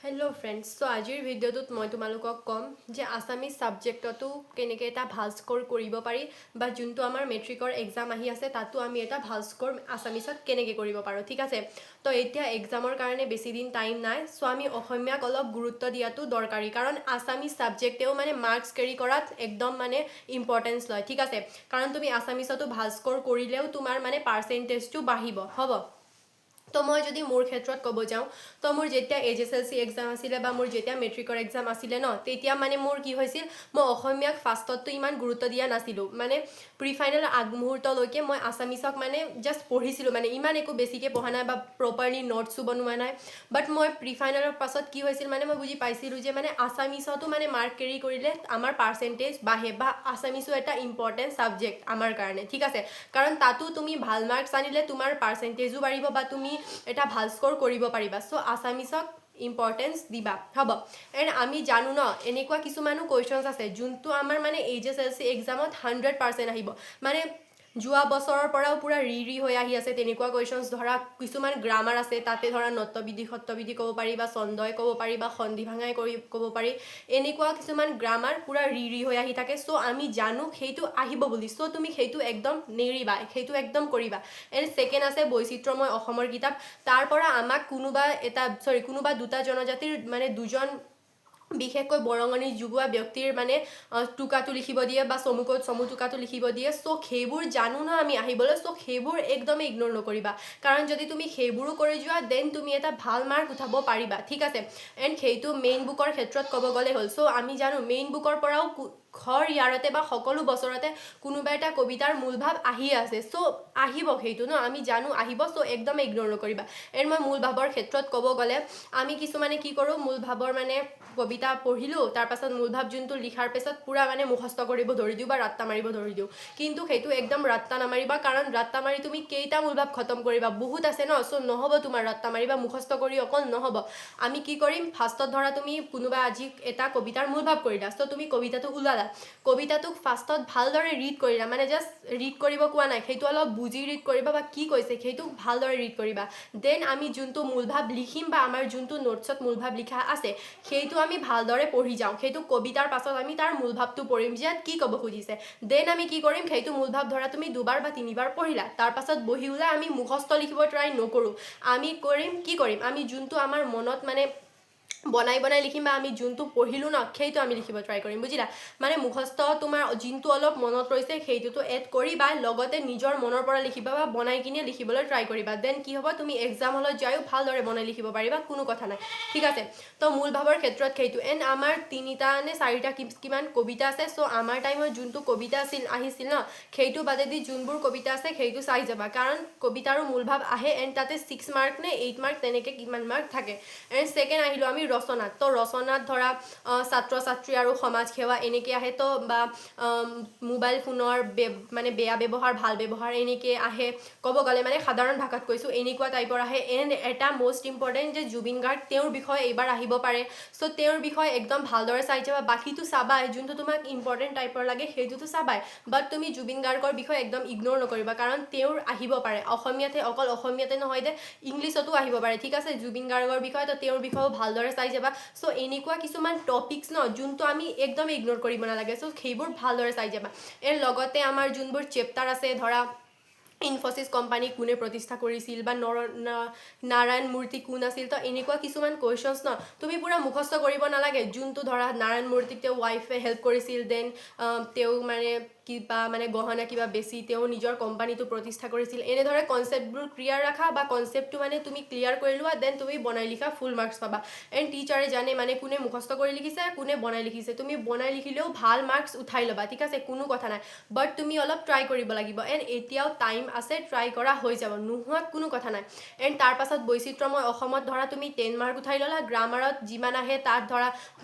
Hello' friends চ' আজিৰ ভিডিঅ'টোত মই তোমালোকক ক'ম যে আছামিজ ছাবজেক্টতো কেনেকৈ এটা ভাল স্ক'ৰ কৰিব পাৰি বা যোনটো আমাৰ মেট্ৰিকৰ এক্সাম আহি আছে তাতো আমি এটা ভাল স্ক'ৰ আছামিজত কেনেকৈ কৰিব পাৰোঁ ঠিক আছে। তো এতিয়া এক্সামৰ কাৰণে বেছি দিন টাইম নাই, চ' আমি অসমীয়াক অলপ গুৰুত্ব দিয়াটো দৰকাৰী, কাৰণ আছামিজ ছাবজেক্টেও মানে মাৰ্কছ কেৰি কৰাত একদম মানে ইম্পৰ্টেঞ্চ লয় ঠিক আছে। কাৰণ তুমি আছামিজতো ভাল স্ক'ৰ কৰিলেও তোমাৰ মানে পাৰ্চেণ্টেজটো বাঢ়িব হ'ব। তো মই যদি মোৰ ক্ষেত্ৰত ক'ব যাওঁ, তো মোৰ যেতিয়া HSLC এক্সাম আছিলে বা মোৰ যেতিয়া মেট্ৰিকৰ এক্সাম আছিলে ন, তেতিয়া মানে মোৰ কি হৈছিল, মই অসমীয়াক ফাৰ্ষ্টততো ইমান গুৰুত্ব দিয়া নাছিলোঁ, মানে প্ৰি ফাইনেল আগমুহূৰ্তলৈকে মই আছামিজক মানে জাষ্ট পঢ়িছিলোঁ, মানে ইমান একো বেছিকৈ পঢ়া নাই বা প্ৰপাৰলি নোটছো বনোৱা নাই। বাট মই প্ৰি ফাইনেলৰ পাছত কি হৈছিল, মানে মই বুজি পাইছিলোঁ যে মানে আছামিজতো মানে মাৰ্ক কেৰি কৰিলে আমাৰ পাৰ্চেণ্টেজ বাঢ়ে বা আছামিজো এটা ইম্পৰ্টেণ্ট ছাবজেক্ট আমাৰ কাৰণে ঠিক আছে। কাৰণ তাতো তুমি ভাল মাৰ্কছ আনিলে তোমাৰ পাৰ্চেণ্টেজো বাঢ়িব বা তুমি এটা ভাল স্ক'ৰ কৰিব পাৰিবা। চ' আছামিজক ইম্পৰ্টেঞ্চ দিবা হ'ব। এণ্ড আমি জানো ন, এনেকুৱা কিছুমানো কুৱেশ্যনছ আছে যোনটো আমাৰ মানে HSLC এক্সামত 100% আহিব, মানে যোৱা বছৰৰ পৰাও পূৰা ৰি হৈ আহি আছে তেনেকুৱা কুৱেশ্যনছ। ধৰা কিছুমান গ্ৰামাৰ আছে, তাতে ধৰা নত্যবিধি সত্যবিধি ক'ব পাৰি বা ছন্দই ক'ব পাৰি বা সন্ধি ভাঙাই ক'ব পাৰি, এনেকুৱা কিছুমান গ্ৰামাৰ পূৰা ৰি হৈ আহি থাকে। চ' আমি জানো সেইটো আহিব বুলি, চ' তুমি সেইটো একদম নেৰিবা, সেইটো একদম কৰিবা। এণ্ড ছেকেণ্ড আছে বৈচিত্ৰ্যময় অসমৰ কিতাপ, তাৰ পৰা আমাক কোনোবা দুটা জনজাতিৰ মানে দুজন বিশেষকৈ বৰঙণি যোগোৱা ব্যক্তিৰ মানে টোকাটো লিখিব দিয়ে বা চমু টোকাটো লিখিব দিয়ে। চ' সেইবোৰ জানো ন আমি আহিবলৈ, চ' সেইবোৰ একদমেই ইগন'ৰ নকৰিবা, কাৰণ যদি তুমি সেইবোৰো কৰি যোৱা দেন তুমি এটা ভাল মাৰ্ক উঠাব পাৰিবা ঠিক আছে। এণ্ড সেইটো মেইন বুকৰ ক্ষেত্ৰত ক'ব গ'লে হ'ল। চ' আমি জানো মেইন বুকৰ পৰাও ঘৰ ইয়াৰতে বা সকলো বছৰতে কোনোবা এটা কবিতাৰ মূল ভাৱ আহি আছে। চ' আহিব সেইটো ন, আমি জানো আহিব, চ' একদমেই ইগন'ৰ নকৰিবা। এণ্ড মই মূল ভাৱৰ ক্ষেত্ৰত ক'ব গ'লে, আমি কিছুমানে কি কৰোঁ, মূল ভাৱৰ মানে কবিতা পঢ়িলোঁ, তাৰপাছত মূল ভাৱ যোনটো লিখাৰ পিছত পূৰা মানে মুখস্থ কৰিব ধৰি দিওঁ বা ৰাত্তা মাৰিব ধৰি দিওঁ, কিন্তু সেইটো একদম ৰাত্তা নামাৰিবা, কাৰণ ৰাত্তা মাৰি তুমি কেইটা মূল ভাৱ খতম কৰিবা, বহুত আছে ন। চ' নহ'ব তোমাৰ ৰাত্তা মাৰিবা মুখস্থ কৰি অকল নহ'ব। আমি কি কৰিম, ফাৰ্ষ্টত ধৰা তুমি কোনোবা আজি এটা কবিতাৰ মূল ভাৱ কৰিলা, চ' তুমি কবিতাটো ওলালা, কবিতাটোক ফাৰ্ষ্টত ভালদৰে ৰিড কৰিলা, মানে জাষ্ট ৰিড কৰিব কোৱা নাই, সেইটো অলপ বুজি ৰিড কৰিবা বা কি কৈছে সেইটো ভালদৰে ৰিড কৰিবা। দেন আমি যোনটো মূল ভাৱ লিখিম বা আমাৰ যোনটো নোটছত মূল ভাৱ লিখা আছে সেইটো আমি ভালদৰে পঢ়ি যাওঁ, সেইটো কবিতাৰ পাছত আমি তাৰ মূল ভাৱটো পঢ়িম যে ইয়াত কি ক'ব খুজিছে। দেন আমি কি কৰিম, সেইটো মূল ভাৱ ধৰা তুমি 2বাৰ বা 3বাৰ পঢ়িলা, তাৰপাছত বহি ওলাই আমি মুখস্থ লিখিব ট্ৰাই নকৰোঁ। আমি কি কৰিম, আমি যোনটো আমাৰ মনত মানে বনাই লিখিম বা আমি যোনটো পঢ়িলোঁ ন সেইটো আমি লিখিব ট্ৰাই কৰিম, বুজিলা। মানে মুখস্থ তোমাৰ যোনটো অলপ মনত ৰৈছে সেইটোতো এড কৰিবা, লগতে নিজৰ মনৰ পৰা লিখিবা বা বনাই কিনে লিখিবলৈ ট্ৰাই কৰিবা। দেন কি হ'ব, তুমি এক্সাম হলত যায়ো ভালদৰে বনাই লিখিব পাৰিবা, কোনো কথা নাই ঠিক আছে। তো মূল ভাৱৰ ক্ষেত্ৰত সেইটো। এণ্ড আমাৰ 3টা নে 4টা কিমান কবিতা আছে, চ' আমাৰ টাইমত যোনটো কবিতা আহিছিল ন, সেইটো বাদেদি যোনবোৰ কবিতা আছে সেইটো চাই যাবা, কাৰণ কবিতাৰো মূল ভাৱ আহে। এণ্ড তাতে 6 মাৰ্ক নে 8 মাৰ্ক তেনেকৈ কিমান মাৰ্ক থাকে। এণ্ড ছেকেণ্ড আহিলোঁ আমি ৰচনাত, তো ৰচনাত ধৰা ছাত্ৰ ছাত্ৰী আৰু সমাজ সেৱা এনেকৈ আহে, তো বা মোবাইল ফোনৰ মানে বেয়া ব্যৱহাৰ ভাল ব্যৱহাৰ এনেকৈ আহে, ক'ব গ'লে মানে সাধাৰণ ভাষাত কৈছোঁ এনেকুৱা টাইপৰ আহে। এণ্ড এটা মষ্ট ইম্পৰ্টেণ্ট যে জুবিন গাৰ্গ, তেওঁৰ বিষয়ে এইবাৰ আহিব পাৰে, চ' তেওঁৰ বিষয়ে একদম ভালদৰে চাই যাবা। বাকীটো চাবাই, যোনটো তোমাক ইম্পৰ্টেণ্ট টাইপৰ লাগে সেইটোতো চাবাই, বাট তুমি জুবিন গাৰ্গৰ বিষয়ে একদম ইগন'ৰ নকৰিবা, কাৰণ তেওঁৰ আহিব পাৰে অসমীয়াতে, অকল অসমীয়াতে নহয় দে, ইংলিছতো আহিব পাৰে ঠিক আছে জুবিন গাৰ্গৰ বিষয়ে, তো তেওঁৰ বিষয়েও ভালদৰে চাই যাবা। চ' এনেকুৱা কিছুমান টপিকছ ন যোনটো আমি একদম ইগন'ৰ কৰিব নালাগে, চ' সেইবোৰ ভালদৰে চাই যাবা। এৰ লগতে আমাৰ যোনবোৰ চেপ্টাৰ আছে, ধৰা ইনফ'চিছ কোম্পানী কোনে প্ৰতিষ্ঠা কৰিছিল বা নাৰায়ণ মূৰ্তি কোন আছিল, তো এনেকুৱা কিছুমান কুৱেশ্যনছ ন তুমি পূৰা মুখস্থ কৰিব নালাগে। যোনটো ধৰা নাৰায়ণ মূৰ্তিক তেওঁ ৱাইফে হেল্প কৰিছিল, দেন তেওঁ মানে কিবা মানে গহনা কিবা বেছি তেওঁ নিজৰ কোম্পানীটো প্ৰতিষ্ঠা কৰিছিল, এনেদৰে কনচেপ্টবোৰ ক্লিয়াৰ ৰাখা বা কনচেপ্টটো মানে তুমি ক্লিয়াৰ কৰি লোৱা, দেন তুমি বনাই লিখা ফুল মাৰ্কছ পাবা। এণ্ড টিচাৰে জানে মানে কোনে মুখস্থ কৰি লিখিছে কোনে বনাই লিখিছে, তুমি বনাই লিখিলেও ভাল মাৰ্কছ উঠাই ল'বা ঠিক আছে, কোনো কথা নাই, বাট তুমি অলপ ট্ৰাই কৰিব লাগিব। এণ্ড এতিয়াও টাইম আছে, ট্ৰাই কৰা হৈ যাব, নোহোৱাত কোনো কথা নাই। এণ্ড তাৰপাছত বৈচিত্ৰ্যময় অসমত ধৰা তুমি 10 মাৰ্ক উঠাই ল'লা, গ্ৰামাৰত যিমান আহে তাত ধৰা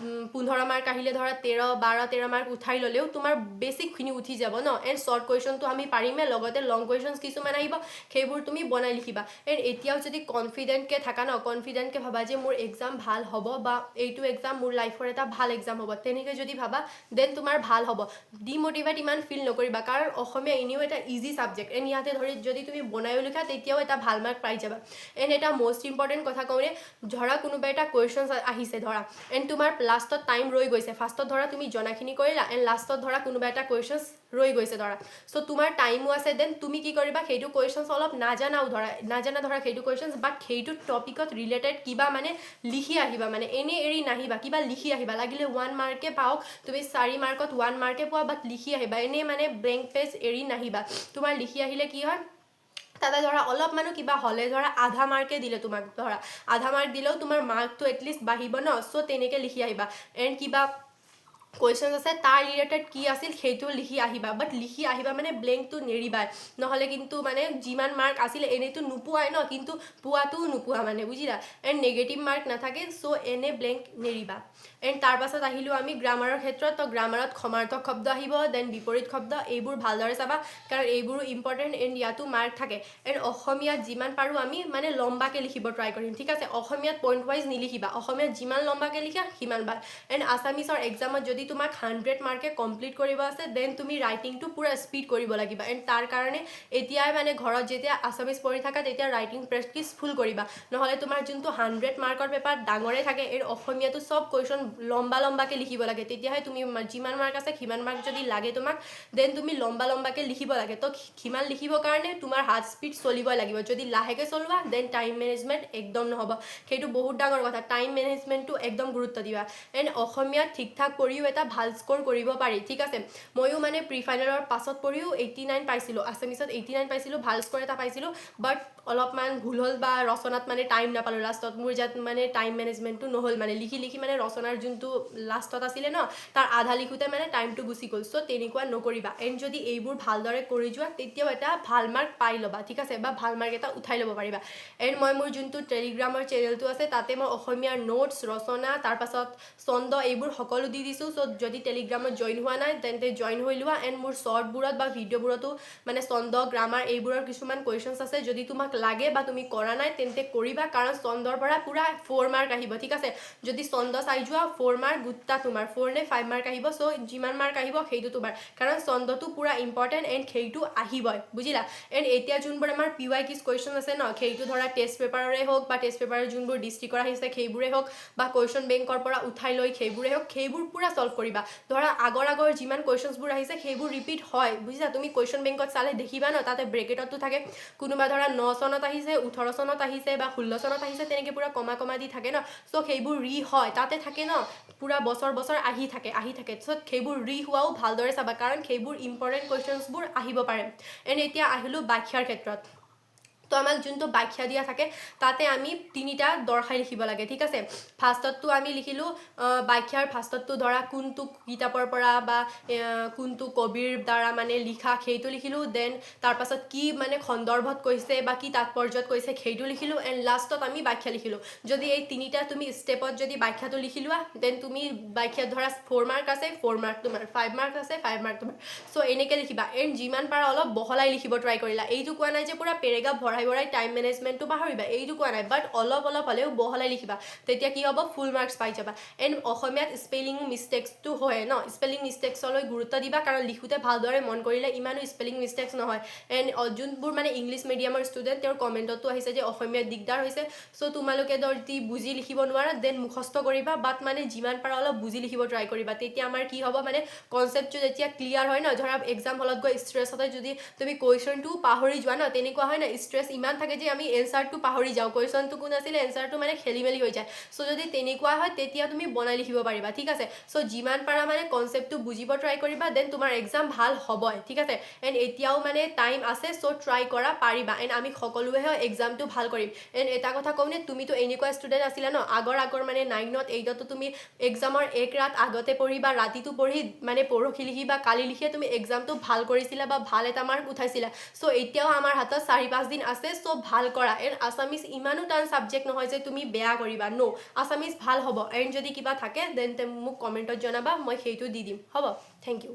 15 মাৰ্ক আহিলে ধৰা 13, 12, 13 মাৰ্ক উঠাই ল'লেও তোমাৰ বেছিকখিনি উঠি উঠি যাব ন এণ্ড শ্বৰ্ট কুৱেশ্যনটো আমি পাৰিমে লগতে লং কুৱেশ্যনছ কিছুমান আহিব সেইবোৰ তুমি বনাই লিখিবা এণ্ড এতিয়াও যদি কনফিডেণ্টকৈ থাকা ন কনফিডেণ্টকৈ ভাবা যে মোৰ এক্সাম ভাল হ'ব বা এইটো এক্সাম মোৰ লাইফৰ এটা ভাল এক্সাম হ'ব তেনেকৈ যদি ভাবা দেন তোমাৰ ভাল হ'ব ডিম'টিভেট ইমান ফিল নকৰিবা কাৰণ অসমীয়া এনেও এটা ইজি ছাবজেক্ট এণ্ড ইয়াতে ধৰি যদি তুমি বনায়ো লিখা তেতিয়াও এটা ভাল মাৰ্ক পাই যাবা এণ্ড এটা মষ্ট ইম্পৰ্টেণ্ট কথা কওঁনে ধৰা কোনোবা এটা কুৱেশ্যন আহিছে ধৰা এণ্ড তোমাৰ লাষ্টত টাইম ৰৈ গৈছে ফাৰ্ষ্টত ধৰা তুমি জনাখিনি কৰিলা এণ্ড লাষ্টত ধৰা কোনোবা এটা কুৱেশ্যনছ ৰৈ গৈছে ধৰা চ' তোমাৰ টাইমো আছে দেন তুমি কি কৰিবা সেইটো কুৱেশ্যনছ অলপ নাজানা ধৰা সেইটো কুৱেশ্যনছ বাট সেইটো টপিকত ৰিলেটেড কিবা মানে লিখি আহিবা মানে এনেই এৰি নাহিবা কিবা লিখি আহিবা লাগিলে 1 মাৰ্কে পাওক তুমি 4 মাৰ্কত 1 মাৰ্কে পোৱা বাট লিখি আহিবা এনেই মানে ব্লেংক পেজ এৰি নাহিবা তোমাৰ লিখি আহিলে কি হয় তাতে ধৰা অলপ মানুহ কিবা হ'লে ধৰা আধা মাৰ্কে দিলে তোমাক ধৰা আধা মাৰ্ক দিলেও তোমাৰ মাৰ্কটো এটলিষ্ট বাঢ়িব ন চ' তেনেকৈ লিখি আহিবা এণ্ড কিবা কুৱেশ্যন আছে তাৰ ৰিলেটেড কি আছিল সেইটো লিখি আহিবা বাট লিখি আহিবা মানে ব্লেংকটো নেৰিবা নহ'লে কিন্তু মানে যিমান মাৰ্ক আছিলে এনেইতো নোপোৱাই ন কিন্তু পোৱাটোও নোপোৱা মানে বুজিলা এণ্ড নিগেটিভ মাৰ্ক নাথাকে চ' এনে ব্লেংক নেৰিবা এণ্ড তাৰ পাছত আহিলোঁ আমি গ্ৰামাৰৰ ক্ষেত্ৰত তো গ্ৰামাৰত সমাৰ্থক শব্দ আহিব দেন বিপৰীত শব্দ এইবোৰ ভালদৰে চাবা কাৰণ এইবোৰো ইম্পৰ্টেণ্ট এণ্ড ইয়াতো মাৰ্ক থাকে এণ্ড অসমীয়াত যিমান পাৰোঁ আমি মানে লম্বাকৈ লিখিব ট্ৰাই কৰিম ঠিক আছে অসমীয়াত পইণ্ট ৱাইজ নিলিখিবা অসমীয়াত যিমান লম্বাকৈ লিখা সিমান ভাল এণ্ড আছামিছৰ এক্সামত যদি তোমাক 100 মাৰ্কে কমপ্লিট কৰিব আছে দেন তুমি ৰাইটিংটো পূৰা স্পীড কৰিব লাগিব এণ্ড তাৰ কাৰণে এতিয়াই মানে ঘৰত যেতিয়া আছামিজ পঢ়ি থাকা তেতিয়া ৰাইটিং প্ৰেক্টিছ ফুল কৰিবা নহ'লে তোমাৰ যোনটো 100 মাৰ্কৰ পেপাৰ ডাঙৰে থাকে এই অসমীয়াটো চব কুৱেশ্যন লম্বাকৈ লিখিব লাগে তেতিয়াহে তুমি যিমান মাৰ্ক আছে সিমান মাৰ্ক যদি লাগে তোমাক দেন তুমি লম্বাকৈ লিখিব লাগে তো সিমান লিখিবৰ কাৰণে তোমাৰ হাত স্পীড চলিবই লাগিব যদি লাহেকৈ চলোৱা দেন টাইম মেনেজমেণ্ট একদম নহ'ব সেইটো বহুত ডাঙৰ কথা টাইম মেনেজমেণ্টটো একদম গুৰুত্ব দিবা এণ্ড অসমীয়াত ঠিক ঠাক পঢ়িও এটা ভাল স্ক'ৰ কৰিব পাৰি ঠিক আছে ময়ো মানে প্ৰি ফাইনেলৰ পাছত পঢ়িও 89 পাইছিলোঁ আছামিছত 89 পাইছিলোঁ ভাল স্ক'ৰ এটা পাইছিলোঁ বাট অলপমান ভুল হ'ল বা ৰচনাত মানে টাইম নাপালোঁ লাষ্টত মোৰ যাত মানে টাইম মেনেজমেণ্টটো নহ'ল মানে লিখি মানে ৰচনাৰ যোনটো লাষ্টত আছিলে ন তাৰ আধা লিখোঁতে মানে টাইমটো গুচি গ'ল চ' তেনেকুৱা নকৰিবা এণ্ড যদি এইবোৰ ভালদৰে কৰি যোৱা তেতিয়াও এটা ভাল মাৰ্ক পাই ল'বা ঠিক আছে বা ভাল মাৰ্ক এটা উঠাই ল'ব পাৰিবা এণ্ড মই মোৰ যোনটো টেলিগ্ৰামৰ চেনেলটো আছে তাতে মই অসমীয়াৰ নোটছ ৰচনা তাৰপাছত ছন্দ এইবোৰ সকলো দি দিছোঁ চ' যদি টেলিগ্ৰামত জইন হোৱা নাই তেন্তে জইন হৈ লোৱা এণ্ড মোৰ শ্বৰ্টবোৰত বা ভিডিঅ'বোৰতো মানে ছন্দ গ্ৰামাৰ এইবোৰৰ কিছুমান কুৱেশ্যনছ আছে যদি তোমাক লাগে বা তুমি কৰা নাই তেন্তে কৰিবা কাৰণ ছন্দৰ পৰা পূৰা 4 মাৰ্ক আহিব ঠিক আছে যদি ছন্দ চাই যোৱা 4 মাৰ্ক গোটা তোমাৰ 4 নে 5 মাৰ্ক আহিব চ' যিমান মাৰ্ক আহিব সেইটো তোমাৰ কাৰণ ছন্দটো পূৰা ইম্পৰ্টেণ্ট এণ্ড সেইটো আহিবই বুজিলা এণ্ড এতিয়া যোনবোৰ আমাৰ PYQ কুৱেশ্যন আছে ন সেইটো ধৰা টেষ্ট পেপাৰৰে হওক বা টেষ্ট পেপাৰৰ যোনবোৰ ডিষ্ট্ৰিক্টৰ আহিছে সেইবোৰে হওক বা কুৱেশ্যন বেংকৰ পৰা উঠাই লৈ সেইবোৰে হওক সেইবোৰ পূৰা সলভ কৰিবা ধৰা আগৰ যিমান কুৱেশ্যনছবোৰ আহিছে সেইবোৰ ৰিপিট হয় বুজিছা তুমি কুৱেশ্যন বেংকত চালে দেখিবা ন তাতে ব্ৰেকেটতো থাকে কোনোবা ধৰা 9 চনত আহিছে 18 চনত আহিছে বা 16 চনত আহিছে তেনেকৈ পূৰা কমা দি থাকে ন চ' সেইবোৰ হয় তাতে থাকে ন পূৰা বছৰ আহি থাকে চ' সেইবোৰ হোৱাও ভালদৰে চাবা কাৰণ সেইবোৰ ইম্পৰ্টেণ্ট কুৱেশ্যনছবোৰ আহিব পাৰে এণ্ড এতিয়া আহিলোঁ ব্যাখ্যাৰ ক্ষেত্ৰত তো আমাক যোনটো ব্যাখ্যা দিয়া থাকে তাতে আমি 3টা দৰ্শাই লিখিব লাগে ঠিক আছে ফাৰ্ষ্টতটো আমি লিখিলোঁ ব্যাখ্যাৰ ফাৰ্ষ্টতটো ধৰা কোনটো কিতাপৰ পৰা বা কোনটো কবিৰ দ্বাৰা মানে লিখা সেইটো লিখিলোঁ দেন তাৰপাছত কি মানে সন্দৰ্ভত কৈছে বা কি তাৎপৰ্যত কৈছে সেইটো লিখিলোঁ এণ্ড লাষ্টত আমি ব্যাখ্যা লিখিলোঁ যদি এই 3টা তুমি ষ্টেপত যদি ব্যাখ্যাটো লিখি লোৱা দেন তুমি ব্যাখ্যাত ধৰা 4 মাৰ্ক আছে 4 মাৰ্ক তোমাৰ 5 মাৰ্ক আছে 5 মাৰ্ক তোমাৰ চ' এনেকৈ লিখিবা এণ্ড যিমান পাৰা অলপ বহলাই লিখিব ট্ৰাই কৰিলা এইটো কোৱা নাই যে পূৰা পেৰেগ্ৰাফ ভৰাই টাইম মেনেজমেণ্টটো পাহৰিবা এইটো কোৱা নাই বাট অলপ হ'লেও বহলাই লিখিবা তেতিয়া কি হ'ব ফুল মাৰ্কছ পাই যাবা এণ্ড অসমীয়াত স্পেলিং মিষ্টেক্সটো হয় ন স্পেলিং মিষ্টেক্সলৈ গুৰুত্ব দিবা কাৰণ লিখোঁতে ভালদৰে মন কৰিলে ইমানো স্পেলিং মিষ্টেক্স নহয় এণ্ড যোনবোৰ মানে ইংলিছ মিডিয়ামৰ ষ্টুডেণ্ট তেওঁৰ কমেণ্টতো আহিছে যে অসমীয়াত দিগদাৰ হৈছে চ' তোমালোকে যদি বুজি লিখিব নোৱাৰা দেন মুখস্থ কৰিবা বাট মানে যিমান পাৰা অলপ বুজি লিখিব ট্ৰাই কৰিবা তেতিয়া আমাৰ কি হ'ব মানে কনচেপ্টটো যেতিয়া ক্লিয়াৰ হয় ন ধৰা এক্সাম হলত গৈ ষ্ট্ৰেছতে যদি তুমি কুৱেশ্যনটো পাহৰি যোৱা ন তেনেকুৱা হয় ন ষ্ট্ৰেছ ইমান থাকে যে আমি এনচাৰটো পাহৰি যাওঁ কুৱেশ্যনটো কোন আছিলে এনচাৰটো মানে খেলি মেলি হৈ যায় চ' যদি তেনেকুৱা হয় তেতিয়া তুমি বনাই লিখিব পাৰিবা ঠিক আছে চ' যিমান পাৰা মানে কনচেপ্টটো বুজিব ট্ৰাই কৰিবা দেন তোমাৰ এক্সাম ভাল হ'বই ঠিক আছে এণ্ড এতিয়াও মানে টাইম আছে চ' ট্ৰাই কৰা পাৰিবা এণ্ড আমি সকলোৱে এক্সামটো ভাল কৰিম এণ্ড এটা কথা কওঁ নে তুমিতো এনেকুৱা ষ্টুডেণ্ট আছিলা ন আগৰ মানে 9ত 8ততো তুমি এক্সামৰ এক ৰাত আগতে পঢ়ি বা ৰাতিটো পঢ়ি মানে পৰহি লিখি বা কালি লিখিয়ে তুমি এক্সামটো ভাল কৰিছিলা বা ভাল এটা মাৰ্ক উঠাইছিলা চ' এতিয়াও আমাৰ হাতত 4-5 দিন আছে চ' ভাল কৰা এণ্ড আছামিজ ইমানো টান ছাবজেক্ট নহয় যে তুমি বেয়া কৰিবা আছামিজ ভাল হ'ব এণ্ড যদি কিবা থাকে দেন মোক কমেণ্টত জনাবা মই সেইটো দি দিম হ'ব থেংক ইউ